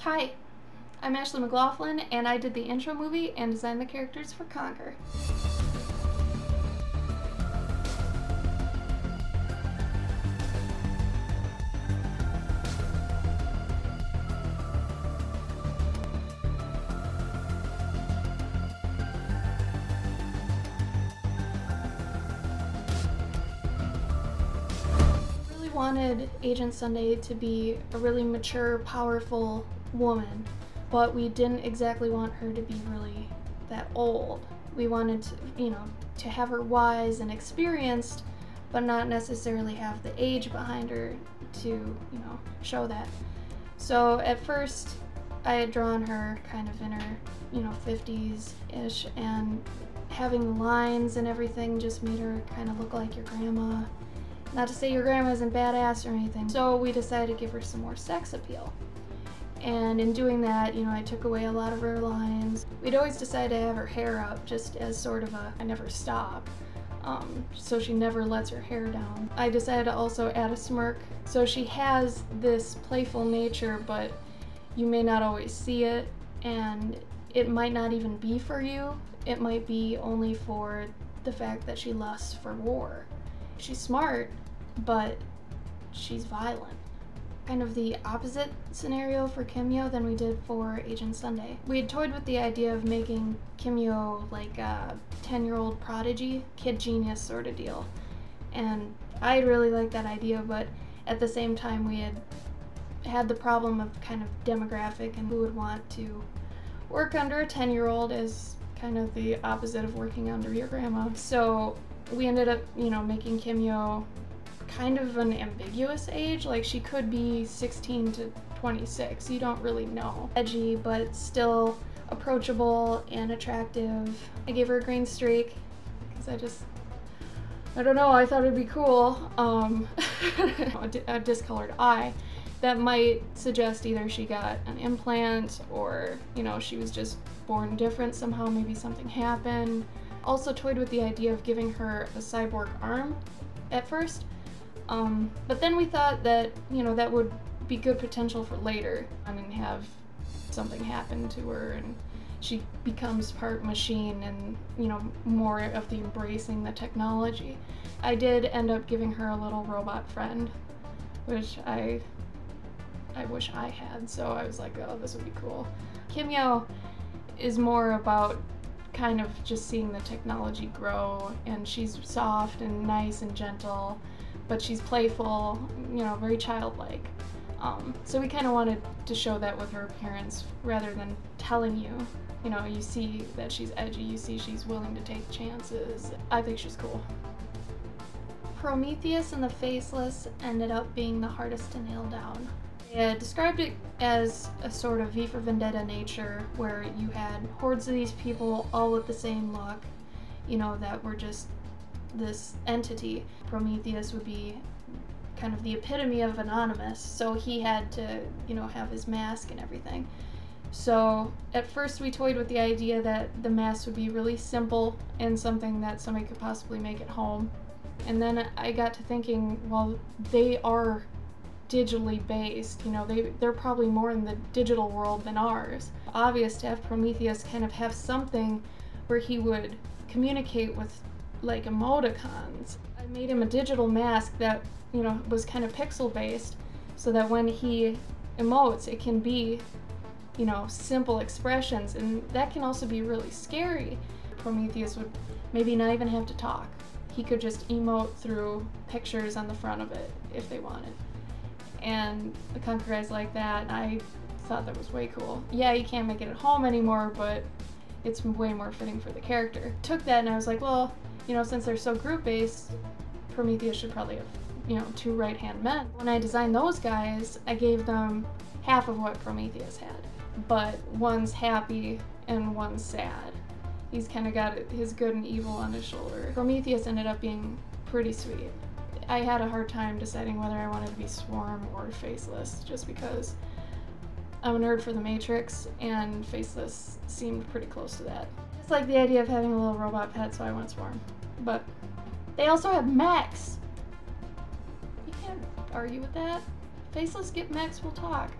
Hi, I'm Ashley McLaughlin, and I did the intro movie and designed the characters for Conquer. I really wanted Agent Sunday to be a really mature, powerful woman, but we didn't exactly want her to be really that old. We wanted to, to have her wise and experienced, but not necessarily have the age behind her to, show that. So at first, I had drawn her kind of in her, 50s-ish, and having the lines and everything just made her kind of look like your grandma. Not to say your grandma isn't badass or anything. So we decided to give her some more sex appeal. And in doing that, I took away a lot of her lines. We'd always decide to have her hair up just as sort of a I never stop. So she never lets her hair down. I decided to also add a smirk. So she has this playful nature, but you may not always see it, and it might not even be for you. It might be only for the fact that she lusts for war. She's smart, but she's violent. Kind of the opposite scenario for Kimyo than we did for Agent Sunday. We had toyed with the idea of making Kimyo like a 10-year-old prodigy, kid genius sort of deal. And I really liked that idea, but at the same time we had the problem of kind of demographic and who would want to work under a 10-year-old is kind of the opposite of working under your grandma. So we ended up, making Kimyo kind of an ambiguous age. Like, she could be 16 to 26. You don't really know. Edgy, but still approachable and attractive. I gave her a green streak because I don't know, I thought it'd be cool. A discolored eye. That might suggest either she got an implant or, she was just born different somehow, maybe something happened. Also toyed with the idea of giving her a cyborg arm at first. But then we thought that, that would be good potential for later. And have something happen to her and she becomes part machine and, more of the embracing the technology. I did end up giving her a little robot friend, which I wish I had, so I was like, oh, this would be cool. Kimyo is more about kind of just seeing the technology grow, and she's soft and nice and gentle, but she's playful, very childlike. So we kind of wanted to show that with her appearance rather than telling you. You see that she's edgy, you see she's willing to take chances. I think she's cool. Prometheus and the Faceless ended up being the hardest to nail down. I described it as a sort of V for Vendetta nature, where you had hordes of these people all with the same look, that were just this entity. Prometheus would be kind of the epitome of anonymous, so he had to, have his mask and everything. So at first we toyed with the idea that the mask would be really simple and something that somebody could possibly make at home. And then I got to thinking, well, they are digitally based, they're probably more in the digital world than ours. Obvious to have Prometheus kind of have something where he would communicate with like emoticons. I made him a digital mask that, was kind of pixel based, so that when he emotes, it can be, simple expressions, and that can also be really scary. Prometheus would maybe not even have to talk. He could just emote through pictures on the front of it if they wanted. And the Conquer guys like that, I thought that was way cool. Yeah, you can't make it at home anymore, but it's way more fitting for the character. Took that and I was like, well, since they're so group-based, Prometheus should probably have, 2 right-hand men. When I designed those guys, I gave them half of what Prometheus had, but one's happy and one's sad. He's kind of got his good and evil on his shoulder. Prometheus ended up being pretty sweet. I had a hard time deciding whether I wanted to be Swarm or Faceless, just because I'm a nerd for the Matrix, and Faceless seemed pretty close to that. I just like the idea of having a little robot pet, so I went Swarm. But they also have mechs! You can't argue with that. Faceless get mechs, we'll talk.